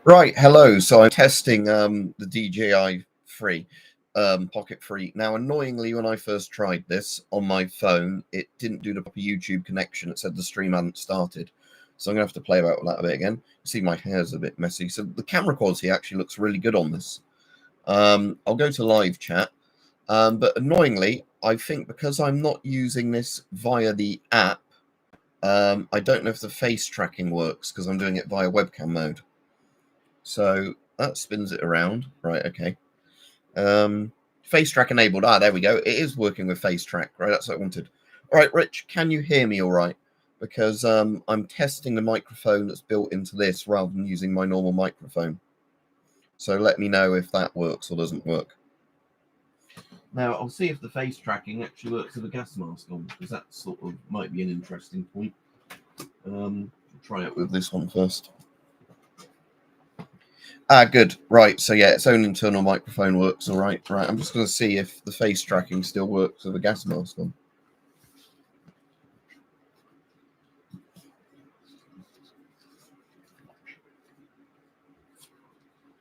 Right, hello. So I'm testing the DJI Pocket Free. Now, annoyingly, when I first tried this on my phone, it didn't do the proper YouTube connection. It said the stream hadn't started. So I'm going to have to play about with that a bit again. See, my hair's a bit messy. So the camera quality actually looks really good on this. I'll go to live chat. But annoyingly, I think because I'm not using this via the app, I don't know if the face tracking works because I'm doing it via webcam mode. So that spins it around. Right, okay. Face track enabled. Ah, there we go. It is working with face track. Right, that's what I wanted. All right, Rich, can you hear me all right? Because I'm testing the microphone that's built into this rather than using my normal microphone. So let me know if that works or doesn't work. Now, I'll see if the face tracking actually works with a gas mask on, because that sort of might be an interesting point. Try it with this one first. Good. Right. So yeah, its own internal microphone works. All right. Right. I'm just going to see if the face tracking still works with a gas mask on.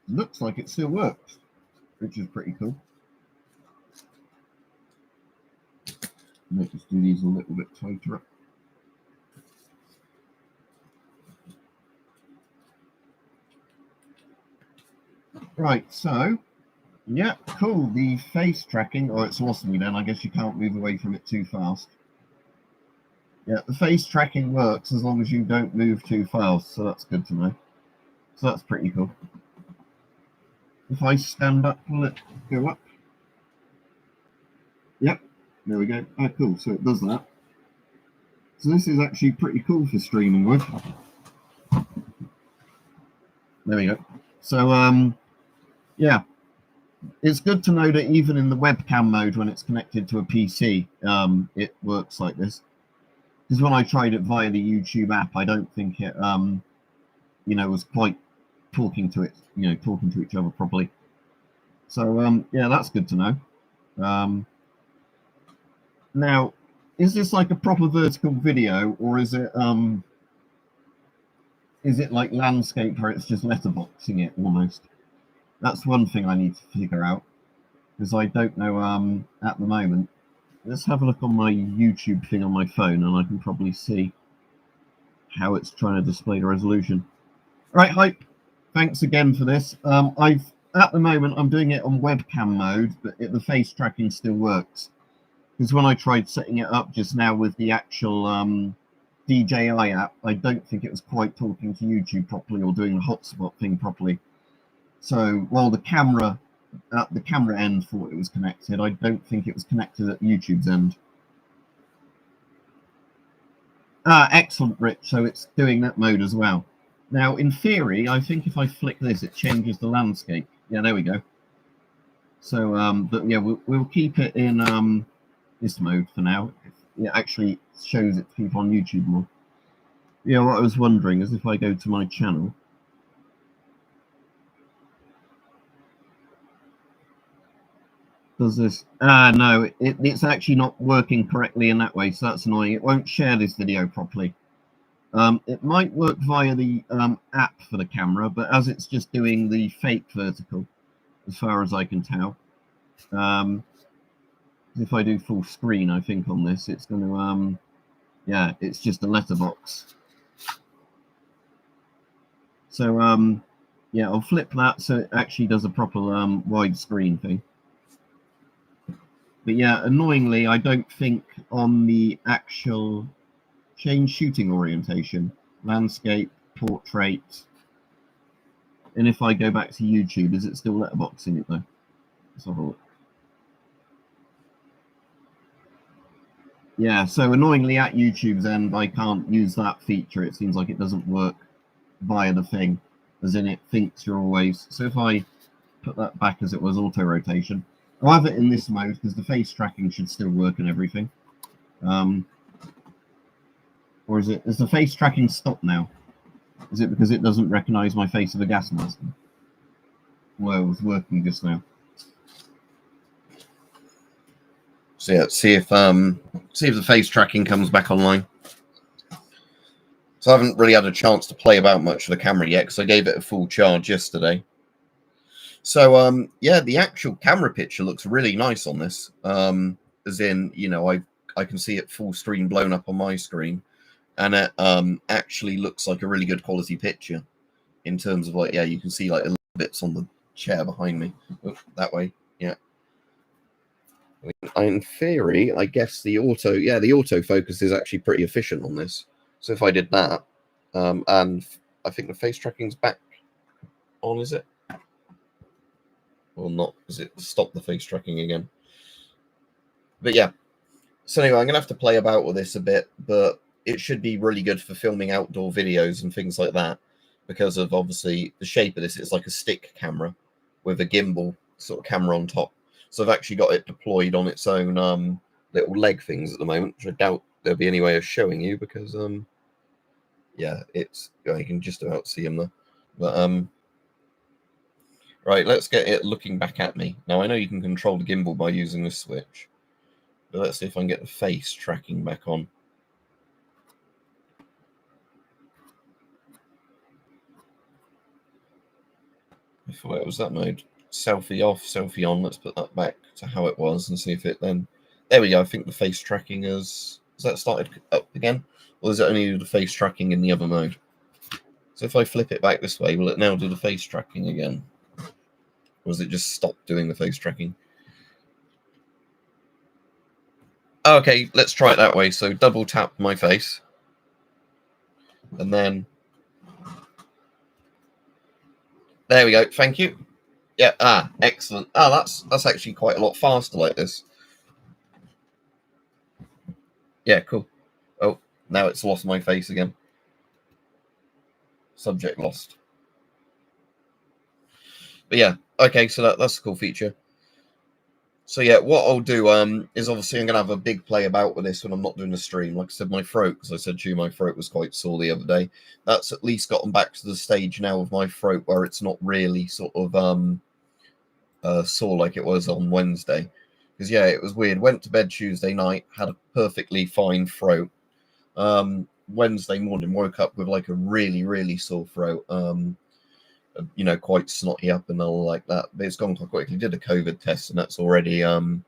Looks like it still works, which is pretty cool. Might just do these a little bit tighter up. Right. So yeah, cool. The face tracking. Oh, it's lost me then. I guess you can't move away from it too fast. Yeah, the face tracking works as long as you don't move too fast, so that's good to know. So that's pretty cool. If I stand up, will it go up? Yep, there we go. Oh, cool, so it does that. So this is actually pretty cool for streaming with. There we go. So, yeah, it's good to know that even in the webcam mode, when it's connected to a PC, it works like this. Because when I tried it via the YouTube app, I don't think it, was quite talking to each other properly. So, yeah, that's good to know. Now, is this like a proper vertical video, or is it like landscape where it's just letterboxing it almost? That's one thing I need to figure out, because I don't know at the moment. Let's have a look on my YouTube thing on my phone, and I can probably see how it's trying to display the resolution. Right, Hype, thanks again for this. At the moment I'm doing it on webcam mode, but the face tracking still works. Because when I tried setting it up just now with the actual DJI app, I don't think it was quite talking to YouTube properly or doing the hotspot thing properly. So while the camera at the camera end thought it was connected, I don't think it was connected at YouTube's end. Excellent, Rich. So it's doing that mode as well. Now, in theory, I think if I flick this, it changes the landscape. Yeah, there we go. So, but yeah, we'll keep it in this mode for now. It actually shows it to people on YouTube more. Yeah, what I was wondering is if I go to my channel. Does this? No, it's actually not working correctly in that way, so that's annoying. It won't share this video properly. It might work via the app for the camera, but as it's just doing the fake vertical, as far as I can tell. If I do full screen, I think on this, it's going to, yeah, it's just a letterbox. So, yeah, I'll flip that so it actually does a proper wide screen thing. But yeah, annoyingly, I don't think on the actual change shooting orientation, landscape, portrait, and if I go back to YouTube, is it still letterboxing it though? Let's have a look. Yeah, so annoyingly at YouTube's end, I can't use that feature. It seems like it doesn't work via the thing, as in it thinks you're always. So if I put that back as it was auto rotation, I'll have it in this mode because the face tracking should still work and everything. Or is the face tracking stopped now? Is it because it doesn't recognize my face of a gas mask? Well, it was working just now. So yeah, see if the face tracking comes back online. So I haven't really had a chance to play about much with the camera yet because I gave it a full charge yesterday. So yeah, the actual camera picture looks really nice on this. As in, you know, I can see it full screen blown up on my screen, and it actually looks like a really good quality picture in terms of, like, yeah, you can see like a little bits on the chair behind me. Oh, that way, yeah. In theory, I guess the autofocus is actually pretty efficient on this. So if I did that, and I think the face tracking's back on, is it? Or not? Is it stop the face tracking again? But yeah. So anyway, I'm gonna have to play about with this a bit, but it should be really good for filming outdoor videos and things like that, because of obviously the shape of this. It's like a stick camera with a gimbal sort of camera on top. So I've actually got it deployed on its own little leg things at the moment, which I doubt there'll be any way of showing you because yeah, it's, you can just about see them there. But right, let's get it looking back at me. Now I know you can control the gimbal by using this switch, but let's see if I can get the face tracking back on. Where was that mode? Selfie off, selfie on. Let's put that back to how it was and see if it then. There we go. I think the face tracking has that started up again, or is it only do the face tracking in the other mode? So if I flip it back this way, will it now do the face tracking again, or does it just stop doing the face tracking? Okay, let's try it that way. So double tap my face, and then there we go. Thank you. Yeah. Excellent. That's actually quite a lot faster like this. Yeah, cool. Oh, now it's lost my face again. Subject lost. But yeah, okay, so that's a cool feature. So yeah, what I'll do is obviously I'm gonna have a big play about with this when I'm not doing a stream. Like I said, my throat, because I said to you, my throat was quite sore the other day. That's at least gotten back to the stage now of my throat where it's not really sort of sore like it was on Wednesday. Because yeah, it was weird. Went to bed Tuesday night, had a perfectly fine throat. Wednesday morning, woke up with like a really, really sore throat. You know, quite snotty up and all like that. But it's gone quite quickly. Did a COVID test, and that's already you know,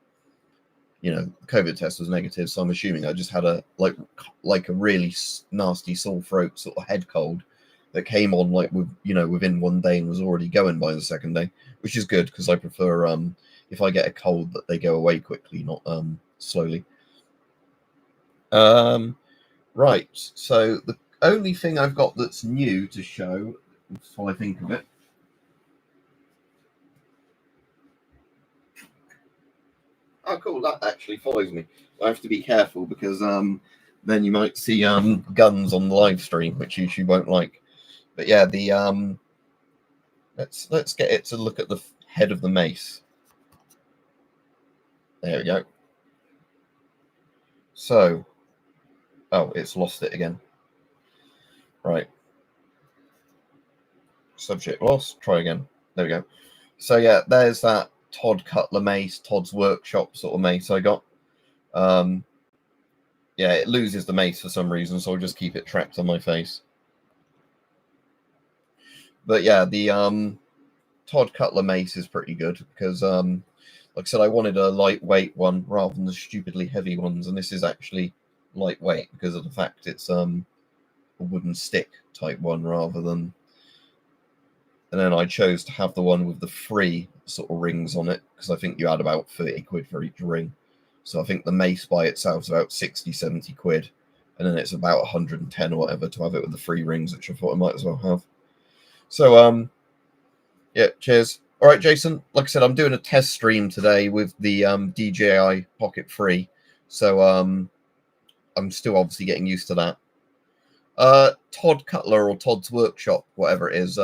the COVID test was negative. So I'm assuming I just had a like a really nasty sore throat, sort of head cold that came on like within one day and was already going by the second day, which is good because I prefer if I get a cold that they go away quickly, not slowly. Right. So the only thing I've got that's new to show, while I think of it. Oh, cool! That actually follows me. I have to be careful because then you might see guns on the live stream, which YouTube won't like. But yeah, the let's get it to look at the head of the mace. There we go. So, oh, it's lost it again. Right. Subject lost. Try again. There we go. So yeah, there's that Todd Cutler mace, Todd's Workshop sort of mace I got. Yeah, it loses the mace for some reason, so I'll just keep it trapped on my face. But yeah, the Todd Cutler mace is pretty good because, like I said, I wanted a lightweight one rather than the stupidly heavy ones, and this is actually lightweight because of the fact it's a wooden stick type one rather than. And then I chose to have the one with the free sort of rings on it because I think you add about 30 quid for each ring. So I think the mace by itself is about 60, 70 quid. And then it's about 110 or whatever to have it with the free rings, which I thought I might as well have. So, yeah, cheers. All right, Jason, like I said, I'm doing a test stream today with the DJI Pocket 3. So I'm still obviously getting used to that. Todd Cutler or Todd's Workshop, whatever it is.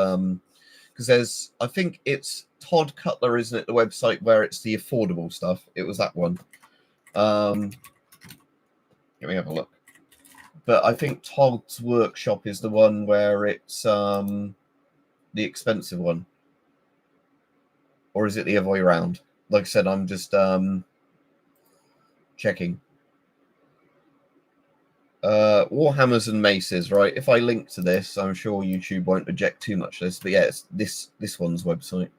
Because I think it's Todd Cutler, isn't it? The website where it's the affordable stuff. It was that one. Let me have a look. But I think Todd's Workshop is the one where it's the expensive one. Or is it the other way around? Like I said, I'm just checking. Warhammers and maces, right? If I link to this, I'm sure YouTube won't object too much to this. But yeah, it's this one's website.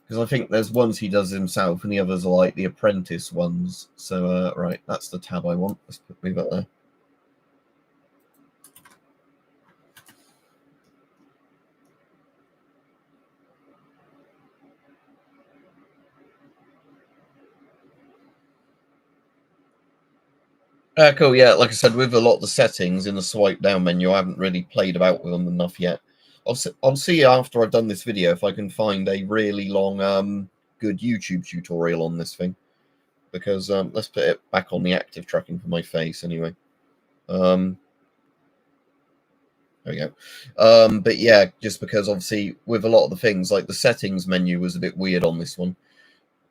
Because I think there's ones he does himself, and the others are like the apprentice ones. So, right, that's the tab I want. Let's move it there. Cool, yeah, like I said, with a lot of the settings in the swipe down menu, I haven't really played about with them enough yet. I'll see after I've done this video if I can find a really long, good YouTube tutorial on this thing. Because let's put it back on the active tracking for my face anyway. There we go. But yeah, just because obviously with a lot of the things, like the settings menu was a bit weird on this one.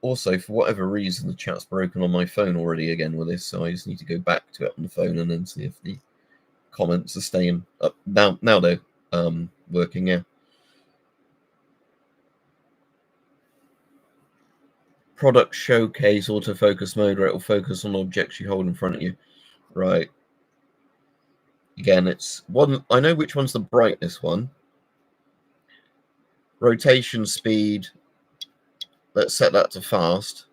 Also, for whatever reason, the chat's broken on my phone already again with this, so I just need to go back to it on the phone and then see if the comments are staying up. Now they're working, yeah. Product showcase autofocus mode where it will focus on objects you hold in front of you. Right. Again, it's one. I know which one's the brightness one. Rotation speed. Let's set that to fast.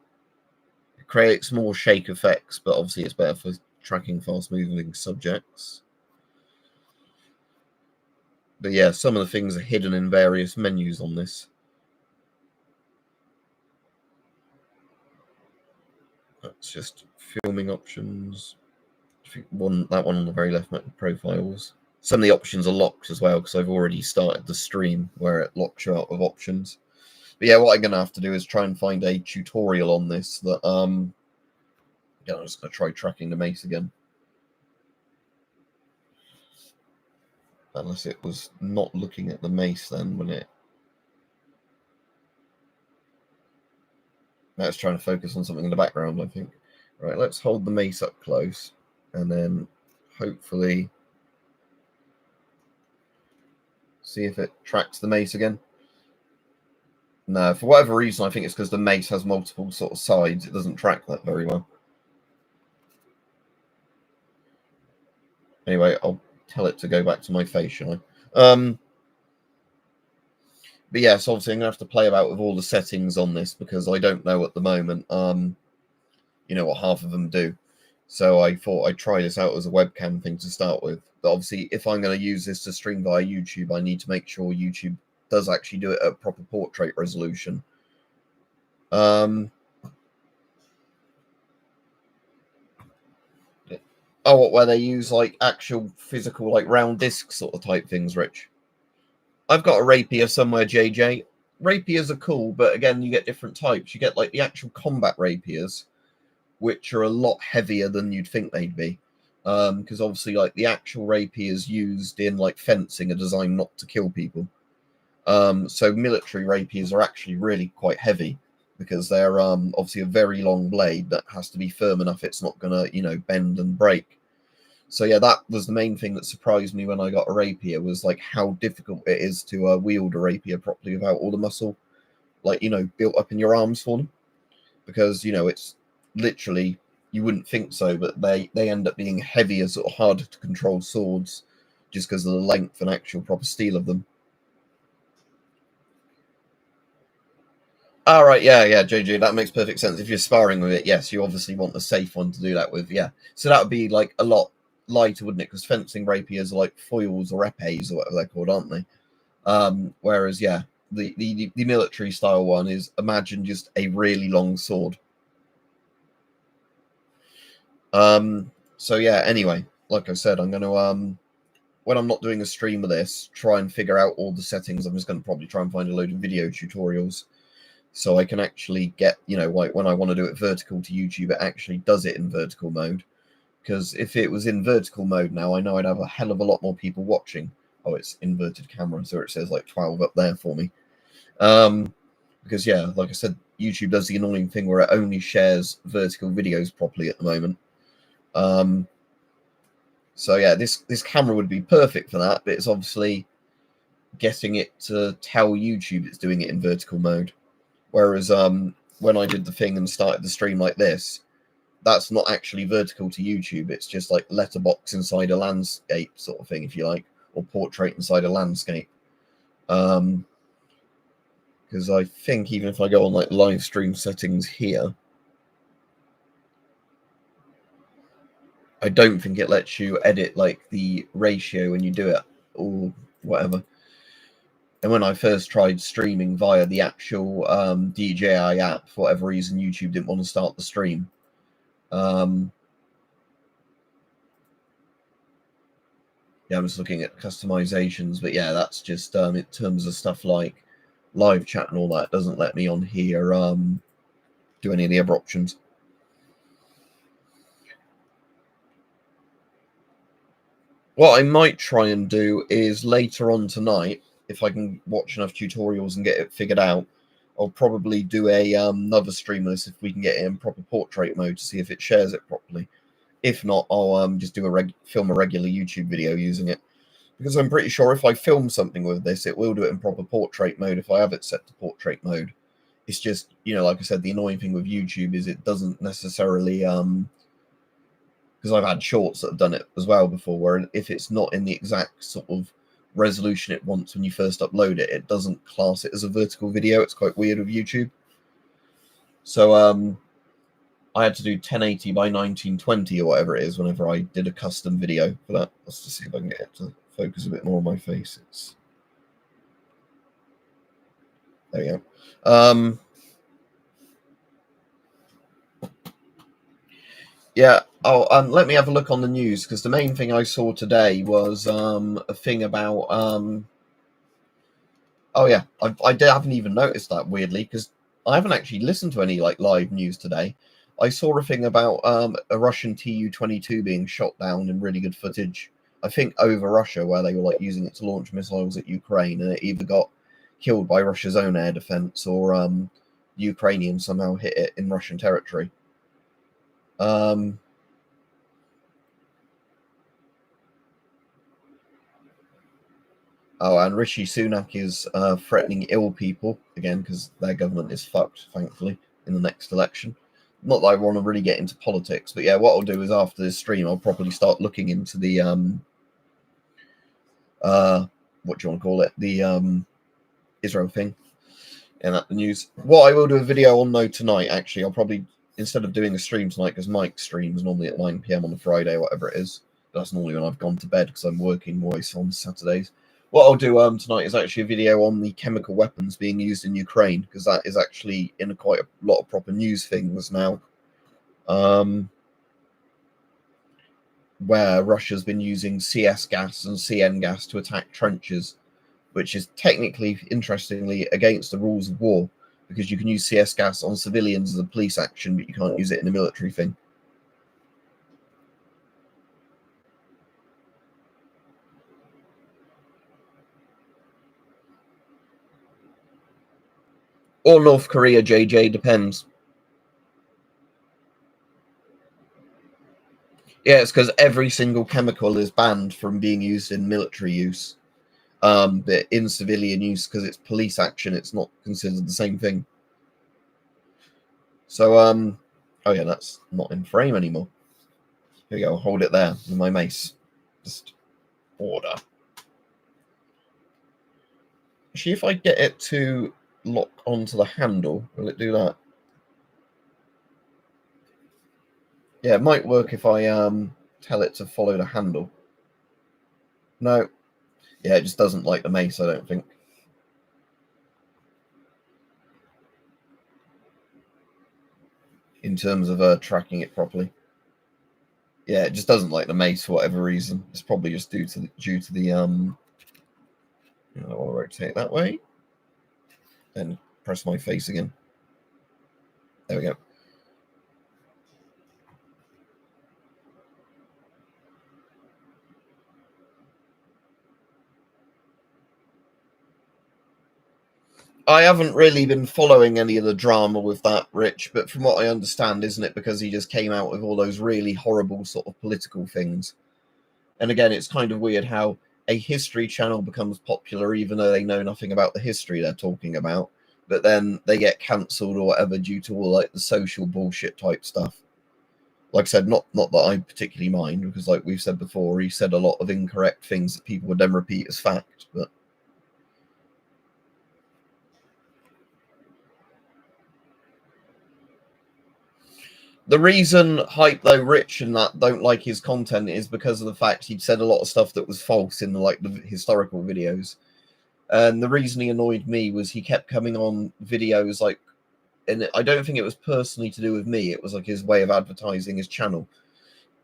It creates more shake effects, but obviously it's better for tracking fast-moving subjects. But yeah, some of the things are hidden in various menus on this. That's just filming options. I think that one on the very left might be profiles. Some of the options are locked as well because I've already started the stream where it locks you out of options. But yeah, what I'm going to have to do is try and find a tutorial on this that, yeah, I'm just going to try tracking the mace again. Unless it was not looking at the mace then when it... Now it's trying to focus on something in the background, I think. Right, let's hold the mace up close and then hopefully see if it tracks the mace again. No, for whatever reason, I think it's because the mace has multiple sort of sides. It doesn't track that very well. Anyway, I'll tell it to go back to my face, shall I? But yes, yeah, so obviously I'm going to have to play about with all the settings on this because I don't know at the moment, you know, what half of them do. So I thought I'd try this out as a webcam thing to start with. But obviously, if I'm going to use this to stream via YouTube, I need to make sure YouTube does actually do it at proper portrait resolution. Oh, what, where they use like actual physical, like round disc sort of type things, Rich? I've got a rapier somewhere, JJ. Rapiers are cool, but again, you get different types. You get like the actual combat rapiers, which are a lot heavier than you'd think they'd be. Because obviously, like the actual rapiers used in like fencing are designed not to kill people. So military rapiers are actually really quite heavy because they're obviously a very long blade that has to be firm enough it's not gonna, you know, bend and break. So yeah, that was the main thing that surprised me when I got a rapier, was like how difficult it is to wield a rapier properly without all the muscle, like, you know, built up in your arms for them. Because, you know, it's literally, you wouldn't think so, but they end up being heavier, sort of harder to control swords just because of the length and actual proper steel of them. All right, yeah, JJ, that makes perfect sense. If you're sparring with it, yes, you obviously want a safe one to do that with, yeah. So that would be like a lot lighter, wouldn't it? Because fencing rapiers are like foils or epées or whatever they're called, aren't they? Whereas, yeah, the military style one is, imagine just a really long sword. So yeah, anyway, like I said, I'm going to, when I'm not doing a stream of this, try and figure out all the settings. I'm just going to probably try and find a load of video tutorials so I can actually get, you know, like when I want to do it vertical to YouTube, it actually does it in vertical mode. Because if it was in vertical mode now, I know I'd have a hell of a lot more people watching. Oh, it's inverted camera, so it says like 12 up there for me. Because yeah, like I said, YouTube does the annoying thing where it only shares vertical videos properly at the moment. So yeah, this camera would be perfect for that, but it's obviously getting it to tell YouTube it's doing it in vertical mode. Whereas when I did the thing and started the stream like this, that's not actually vertical to YouTube. It's just like letterbox inside a landscape sort of thing, if you like, or portrait inside a landscape. Because I think even if I go on like live stream settings here, I don't think it lets you edit like the ratio when you do it or whatever. And when I first tried streaming via the actual DJI app, for whatever reason, YouTube didn't want to start the stream. Yeah, I'm just looking at customizations, but yeah, that's just in terms of stuff like live chat and all that. Doesn't let me on here do any of the other options. What I might try and do is later on tonight, if I can watch enough tutorials and get it figured out, I'll probably do a another stream of this if we can get it in proper portrait mode to see if it shares it properly. If not, I'll just do film a regular YouTube video using it, because I'm pretty sure if I film something with this, it will do it in proper portrait mode if I have it set to portrait mode. It's just, you know, like I said, the annoying thing with YouTube is it doesn't necessarily because I've had shorts that have done it as well before, where if it's not in the exact sort of resolution it wants when you first upload it, it doesn't class it as a vertical video. It's quite weird with YouTube. So I had to do 1080 by 1920 or whatever it is whenever I did a custom video for that. Let's just see if I can get it to focus a bit more on my face. There we go. Yeah. Oh, let me have a look on the news, because the main thing I saw today was a thing about. Oh yeah, I haven't even noticed that, weirdly, because I haven't actually listened to any like live news today. I saw a thing about a Russian Tu-22 being shot down in really good footage. I think over Russia, where they were like using it to launch missiles at Ukraine, and it either got killed by Russia's own air defense or Ukrainians somehow hit it in Russian territory. Oh, and Rishi Sunak is threatening ill people again because their government is fucked, thankfully, in the next election. Not that I want to really get into politics, but yeah, what I'll do is after this stream, I'll probably start looking into the what do you want to call it? The Israel thing and the news. What I will do a video on though tonight, actually, I'll probably, instead of doing a stream tonight, because Mike streams normally at 9 p.m. on a Friday, whatever it is. That's normally when I've gone to bed because I'm working always on Saturdays. What I'll do tonight is actually a video on the chemical weapons being used in Ukraine, because that is actually in quite a lot of proper news things now, where Russia's been using CS gas and CN gas to attack trenches, which is technically, interestingly, against the rules of war, because you can use CS gas on civilians as a police action, but you can't use it in a military thing. Or North Korea, JJ, depends. Yeah, it's because every single chemical is banned from being used in military use. But in civilian use, because it's police action, it's not considered the same thing. So, oh yeah, that's not in frame anymore. Here we go, hold it there with my mace. Just order. Actually, if I get it to lock onto the handle, will it do that? Yeah, it might work if I tell it to follow the handle. No. Yeah, it just doesn't like the mace, I don't think. In terms of tracking it properly. Yeah, it just doesn't like the mace for whatever reason. It's probably just due to the you know, I'll rotate that way. Then press my face again. There we go. I haven't really been following any of the drama with that, Rich, but from what I understand, isn't it because he just came out with all those really horrible sort of political things? And again, it's kind of weird how a history channel becomes popular even though they know nothing about the history they're talking about, but then they get cancelled or whatever due to all like the social bullshit type stuff. Like I said, not that I particularly mind, because like we've said before, he said a lot of incorrect things that people would then repeat as fact. But the reason Hype though Rich and that don't like his content is because of the fact he'd said a lot of stuff that was false in the historical videos. And the reason he annoyed me was he kept coming on videos like, and I don't think it was personally to do with me, it was like his way of advertising his channel,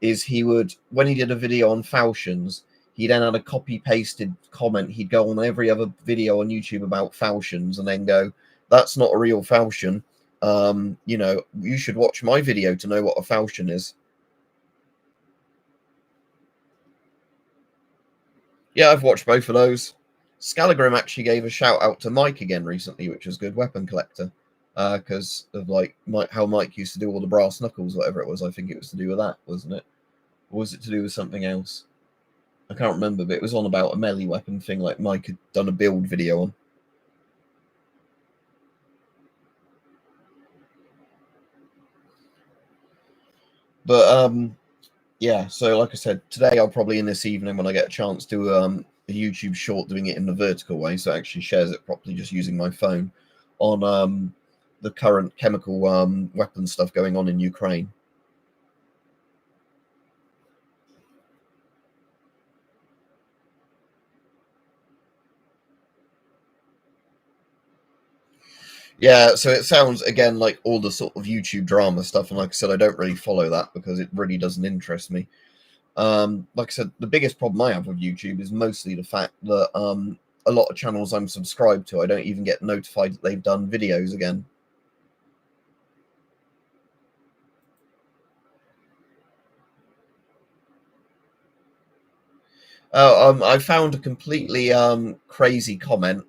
is he would, when he did a video on falchions, he then had a copy pasted comment. He'd go on every other video on YouTube about falchions and then go, that's not a real falchion. You should watch my video to know what a falchion is. Yeah, I've watched both of those. Scalagrim actually gave a shout out to Mike again recently, which was good, weapon collector, because of like how Mike used to do all the brass knuckles, whatever it was. I think it was to do with that, wasn't it? Or was it to do with something else? I can't remember, but it was on about a melee weapon thing like Mike had done a build video on. But yeah, so like I said, today I'll probably in this evening when I get a chance do a YouTube short doing it in the vertical way, so it actually shares it properly just using my phone on the current chemical weapon stuff going on in Ukraine. Yeah, so it sounds again like all the sort of YouTube drama stuff, and like I said, I don't really follow that because it really doesn't interest me. Like I said, the biggest problem I have with YouTube is mostly the fact that a lot of channels I'm subscribed to, I don't even get notified that they've done videos again. I found a completely crazy comment.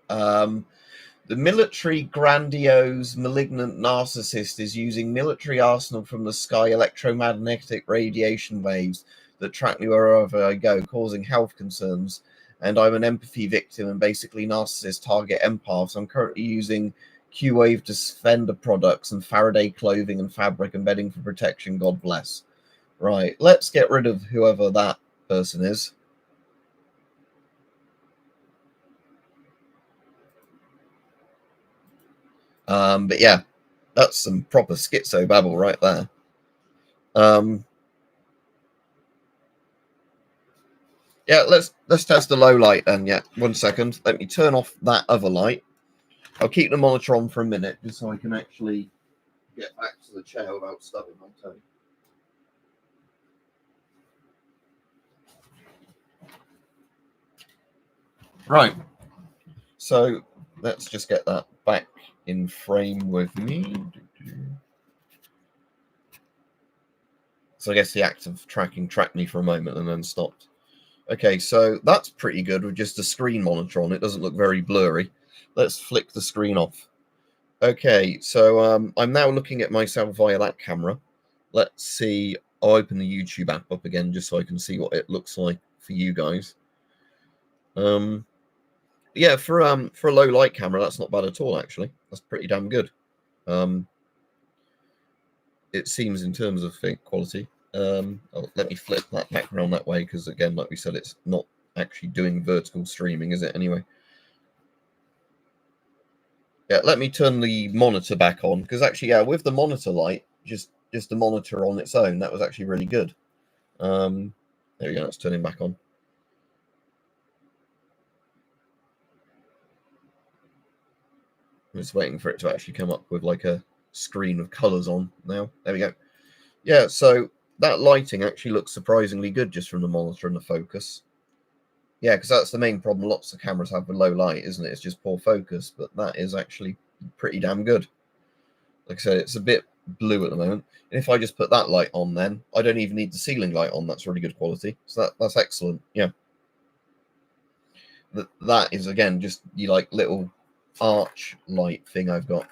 The military grandiose malignant narcissist is using military arsenal from the sky electromagnetic radiation waves that track me wherever I go, causing health concerns. And I'm an empathy victim and basically narcissist target empaths. I'm currently using Q-Wave Defender products and Faraday clothing and fabric and bedding for protection. God bless. Right, let's get rid of whoever that person is. But yeah, that's some proper schizo babble right there. Yeah, let's test the low light then. Yeah, 1 second. Let me turn off that other light. I'll keep the monitor on for a minute just so I can actually get back to the chair without stubbing my toe. Right. So let's just get that back in frame with me. So I guess the act of tracking tracked me for a moment and then stopped. Okay, so that's pretty good with just a screen monitor on. It doesn't look very blurry. Let's flick the screen off. Okay, so I'm now looking at myself via that camera. Let's see. I'll open the YouTube app up again just so I can see what it looks like for you guys. Yeah, for a low light camera, that's not bad at all. Actually, that's pretty damn good. It seems in terms of quality. Let me flip that background that way because again, like we said, it's not actually doing vertical streaming, is it? Anyway. Yeah, let me turn the monitor back on because actually, yeah, with the monitor light, just the monitor on its own, that was actually really good. There we go. Let's turn him back on. I'm just waiting for it to actually come up with like a screen of colors on now. There we go. Yeah, so that lighting actually looks surprisingly good just from the monitor and the focus. Yeah, because that's the main problem lots of cameras have with low light, isn't it? It's just poor focus, but that is actually pretty damn good. Like I said, it's a bit blue at the moment. And if I just put that light on, then I don't even need the ceiling light on. That's really good quality. So that's excellent. Yeah. That is, again, just the like little arch light thing I've got.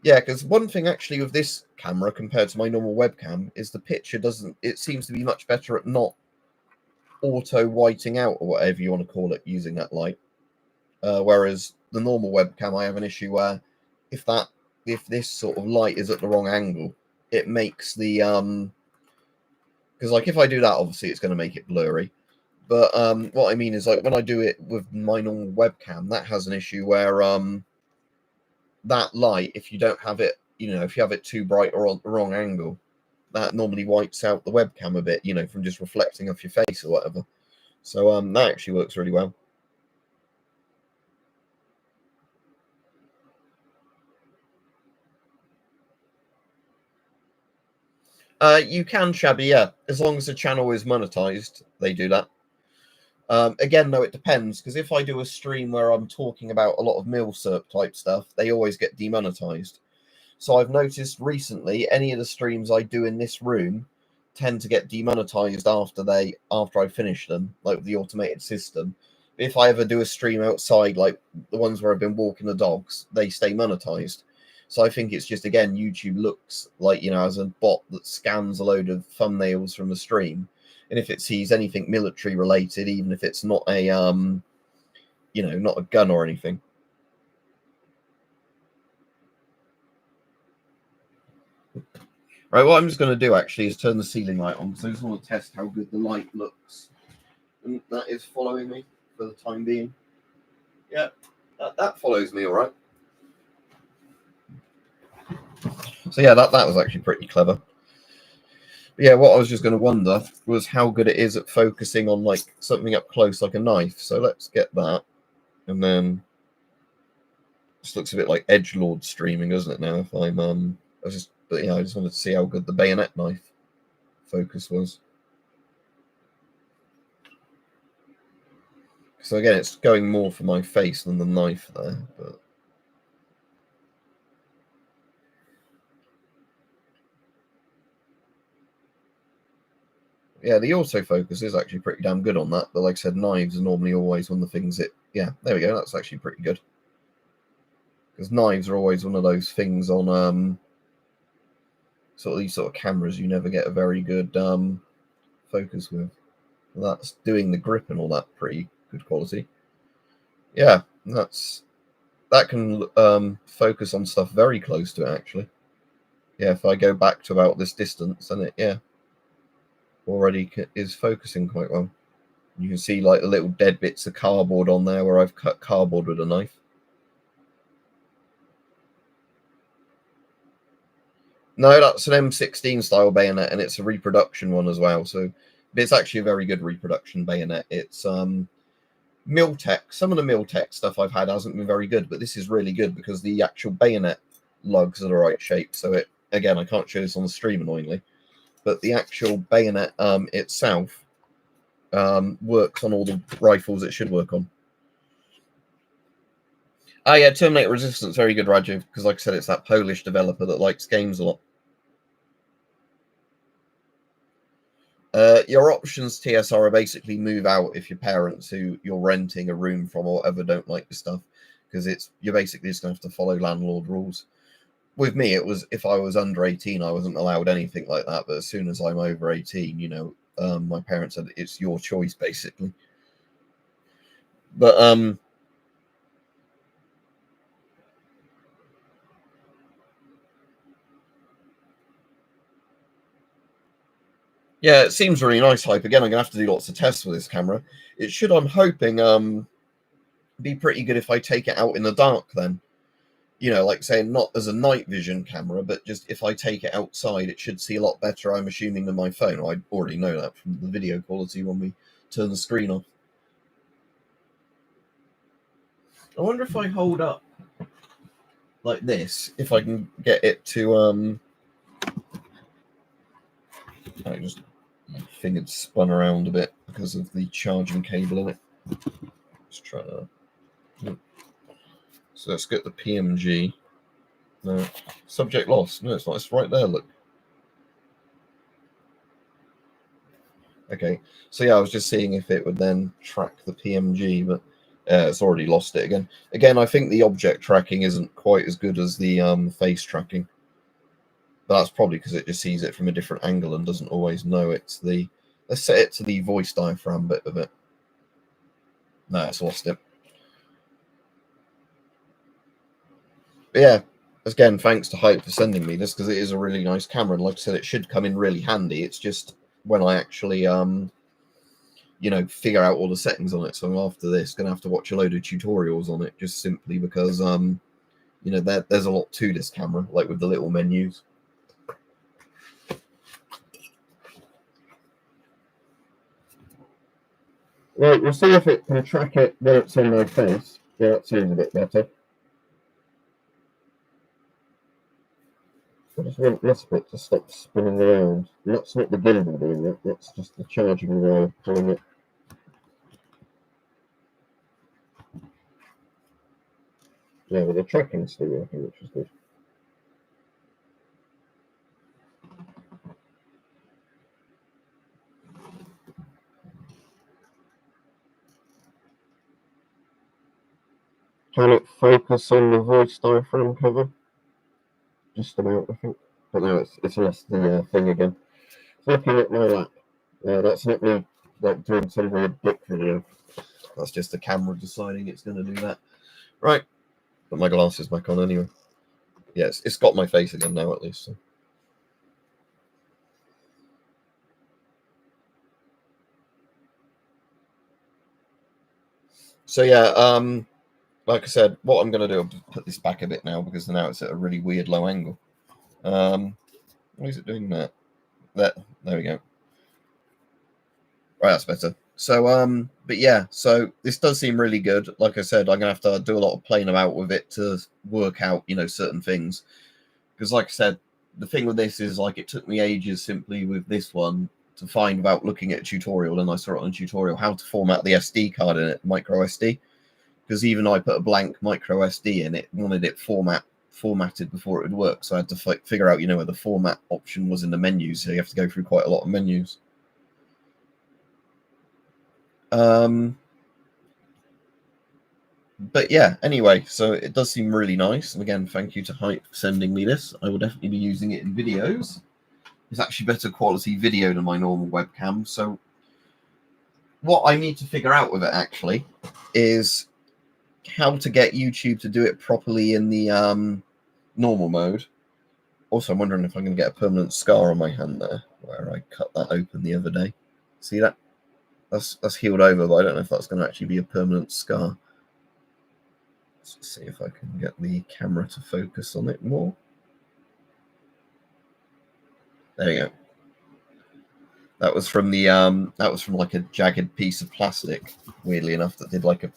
Yeah, because one thing actually with this camera compared to my normal webcam is the picture doesn't, it seems to be much better at not auto whiting out or whatever you want to call it using that light. Whereas the normal webcam, I have an issue where if this sort of light is at the wrong angle, it makes the because like if I do that, obviously it's going to make it blurry. But what I mean is like when I do it with my normal webcam, that has an issue where that light, if you don't have it, if you have it too bright or on the wrong angle, that normally wipes out the webcam a bit, from just reflecting off your face or whatever. So that actually works really well. You can, Shabby, yeah. As long as the channel is monetized, they do that. Again, though, it depends, because if I do a stream where I'm talking about a lot of milsurp type stuff, they always get demonetized. So I've noticed recently, any of the streams I do in this room tend to get demonetized after I finish them, like with the automated system. If I ever do a stream outside, like the ones where I've been walking the dogs, they stay monetized. So I think it's just, again, YouTube looks like, as a bot that scans a load of thumbnails from the stream. And if it sees anything military related, even if it's not a, not a gun or anything. Right, what I'm just going to do actually is turn the ceiling light on, because I just want to test how good the light looks. And that is following me for the time being. Yeah, that follows me all right. So yeah, that was actually pretty clever. But yeah, what I was just going to wonder was how good it is at focusing on like something up close like a knife. So let's get that. And then this looks a bit like edgelord streaming, doesn't it now? If I'm I just wanted to see how good the bayonet knife focus was. So again, it's going more for my face than the knife there, but yeah, the autofocus is actually pretty damn good on that. But like I said, knives are normally always one of the things yeah, there we go. That's actually pretty good. Because knives are always one of those things on sort of these sort of cameras you never get a very good focus with. And that's doing the grip and all that pretty good quality. Yeah, that can focus on stuff very close to it actually. Yeah, if I go back to about this distance, then it already is focusing quite well. You can see like the little dead bits of cardboard on there where I've cut cardboard with a knife. No, that's an M16 style bayonet, and it's a reproduction one as well. So it's actually a very good reproduction bayonet. It's Miltech. Some of the Miltech stuff I've had hasn't been very good, but this is really good because the actual bayonet lugs are the right shape. So it, again, I can't show this on the stream annoyingly, but the actual bayonet itself works on all the rifles it should work on. Oh yeah, Terminator Resistance, very good, Raju, because like I said, it's that Polish developer that likes games a lot. Your options, TSR, are basically move out if your parents who you're renting a room from or whatever don't like your stuff, because you're basically just going to have to follow landlord rules. With me, it was if I was under 18, I wasn't allowed anything like that. But as soon as I'm over 18, my parents said it's your choice, basically. But yeah, it seems really nice, Hype. Again, I'm gonna have to do lots of tests with this camera. It should, I'm hoping, be pretty good if I take it out in the dark then. Like saying not as a night vision camera, but just if I take it outside, it should see a lot better, I'm assuming, than my phone. I already know that from the video quality when we turn the screen off. I wonder if I hold up like this, if I can get it to I just my finger spun around a bit because of the charging cable in it. Let's try that. So let's get the PMG. No, subject lost. No, it's not. It's right there. Look. Okay. So yeah, I was just seeing if it would then track the PMG, but it's already lost it again. Again, I think the object tracking isn't quite as good as the face tracking. But that's probably because it just sees it from a different angle and doesn't always know it's the. Let's set it to the voice diaphragm bit of it. No, it's lost it. But yeah, again, thanks to Hype for sending me this, because it is a really nice camera, and like I said, it should come in really handy. It's just when I actually figure out all the settings on it. So I'm after this gonna have to watch a load of tutorials on it, just simply because there's a lot to this camera, like with the little menus. Right, we'll see if it can track it when it's on my face. Yeah, that seems a bit better. I just want this bit to stop spinning around. And that's not the gimbal doing that, that's just the charging wire pulling it. Yeah, but the tracking's still working, which is good. Can it focus on the voice diaphragm cover? Just about, I think. But now it's less the thing again. Looking at my lap. That's not me like doing some weird book video. That's just the camera deciding it's going to do that. Right. Put my glasses back on anyway. Yes, it's got my face again now at least. So yeah, like I said, what I'm going to do, I'll put this back a bit now because now it's at a really weird low angle. Why is it doing that? There we go. Right, that's better. So, but yeah, so this does seem really good. Like I said, I'm gonna have to do a lot of playing about with it to work out, certain things. Because, like I said, the thing with this is like it took me ages simply with this one to find about looking at a tutorial, and I saw it on a tutorial how to format the SD card in it, micro SD. Because even I put a blank micro SD in it, wanted it formatted before it would work, so I had to figure out, where the format option was in the menus. So you have to go through quite a lot of menus. But yeah, anyway, so it does seem really nice. And again, thank you to Hype for sending me this. I will definitely be using it in videos. It's actually better quality video than my normal webcam. So what I need to figure out with it actually is how to get YouTube to do it properly in the normal mode. Also, I'm wondering if I'm going to get a permanent scar on my hand there, where I cut that open the other day. See that? That's healed over, but I don't know if that's going to actually be a permanent scar. Let's see if I can get the camera to focus on it more. There you go. That was from the like a jagged piece of plastic, weirdly enough, that did like a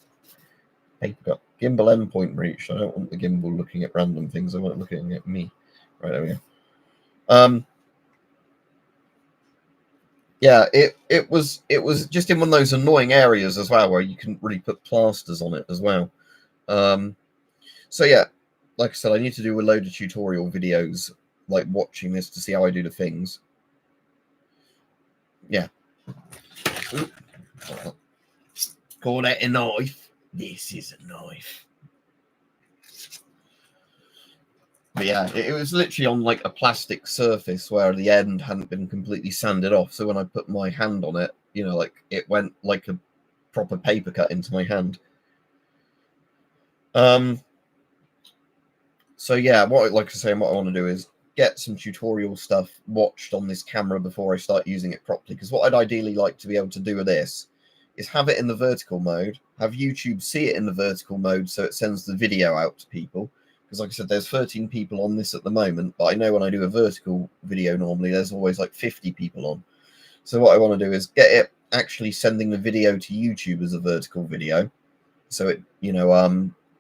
paper cut. Gimbal endpoint reached. I don't want the gimbal looking at random things. I want it looking at me. Right, there we go. Yeah, it was just in one of those annoying areas as well where you couldn't really put plasters on it as well. So yeah, like I said, I need to do a load of tutorial videos, like watching this to see how I do the things. Yeah. Call that a knife? This is a knife. But yeah, it was literally on like a plastic surface where the end hadn't been completely sanded off. So when I put my hand on it, like it went like a proper paper cut into my hand. So yeah, what I want to do is get some tutorial stuff watched on this camera before I start using it properly. Because what I'd ideally like to be able to do with this is have it in the vertical mode, have YouTube see it in the vertical mode so it sends the video out to people. Because like I said, there's 13 people on this at the moment, but I know when I do a vertical video normally, there's always like 50 people on. So what I want to do is get it actually sending the video to YouTube as a vertical video. So it,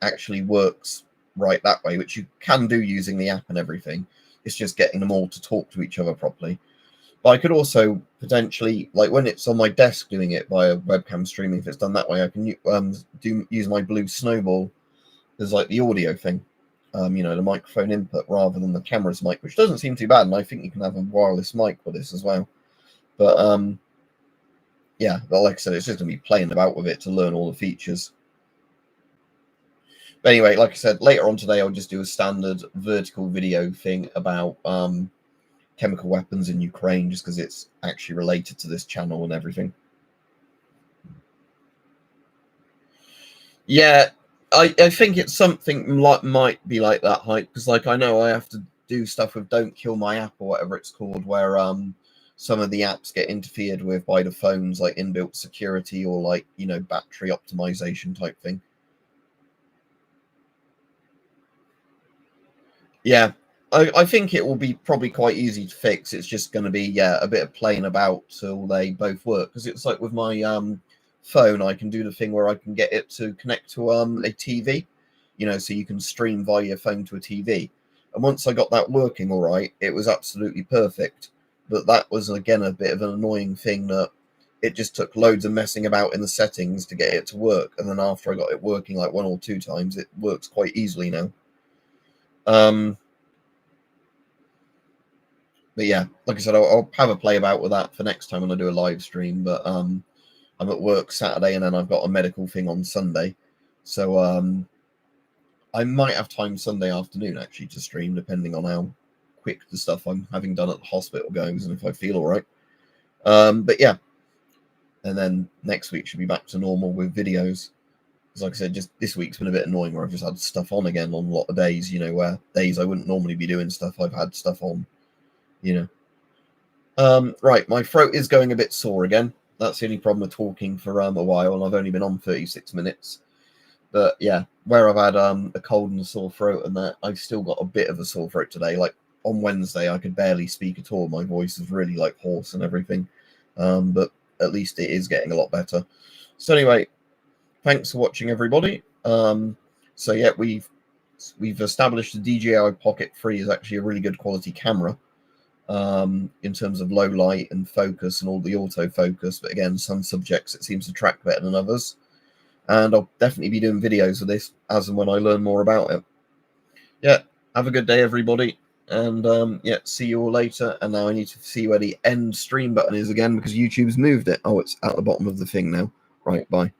actually works right that way, which you can do using the app and everything. It's just getting them all to talk to each other properly. But I could also potentially, like when it's on my desk doing it via webcam streaming, if it's done that way, I can use my blue snowball as like the audio thing, the microphone input rather than the camera's mic, which doesn't seem too bad. And I think you can have a wireless mic with this as well. But yeah, but like I said, it's just going to be playing about with it to learn all the features. But anyway, like I said, later on today, I'll just do a standard vertical video thing about chemical weapons in Ukraine, just because it's actually related to this channel and everything. Yeah, I think it's something like might be like that hype, because like I know I have to do stuff with Don't Kill My App or whatever it's called, where some of the apps get interfered with by the phone's like inbuilt security or like, you know, battery optimization type thing. Yeah, I think it will be probably quite easy to fix. It's just going to be a bit of playing about till they both work, because it's like with my phone, I can do the thing where I can get it to connect to a TV, you know, so you can stream via your phone to a TV. And once I got that working all right, it was absolutely perfect. But that was again a bit of an annoying thing, that it just took loads of messing about in the settings to get it to work. And then after I got it working like 1 or 2 times, it works quite easily now. But yeah, like I said, I'll have a play about with that for next time when I do a live stream. But I'm at work Saturday, and then I've got a medical thing on Sunday, so I might have time Sunday afternoon actually to stream, depending on how quick the stuff I'm having done at the hospital goes, and if I feel all right. But yeah, and then next week should be back to normal with videos. Because like I said, just this week's been a bit annoying, where I've just had stuff on again on a lot of days. You know, where days I wouldn't normally be doing stuff, I've had stuff on. You know. Right, my throat is going a bit sore again. That's the only problem with talking for a while, and I've only been on 36 minutes. But yeah, where I've had a cold and a sore throat, and that I've still got a bit of a sore throat today. Like on Wednesday, I could barely speak at all. My voice is really like hoarse and everything. But at least it is getting a lot better. So anyway, thanks for watching, everybody. So yeah, we've established the DJI Pocket 3 is actually a really good quality camera. In terms of low light and focus and all the autofocus, but again, some subjects it seems to track better than others. And I'll definitely be doing videos of this as and when I learn more about it. Yeah, have a good day, everybody, and yeah, see you all later. And now I need to see where the end stream button is again, because YouTube's moved it. Oh, it's at the bottom of the thing now. Right, bye.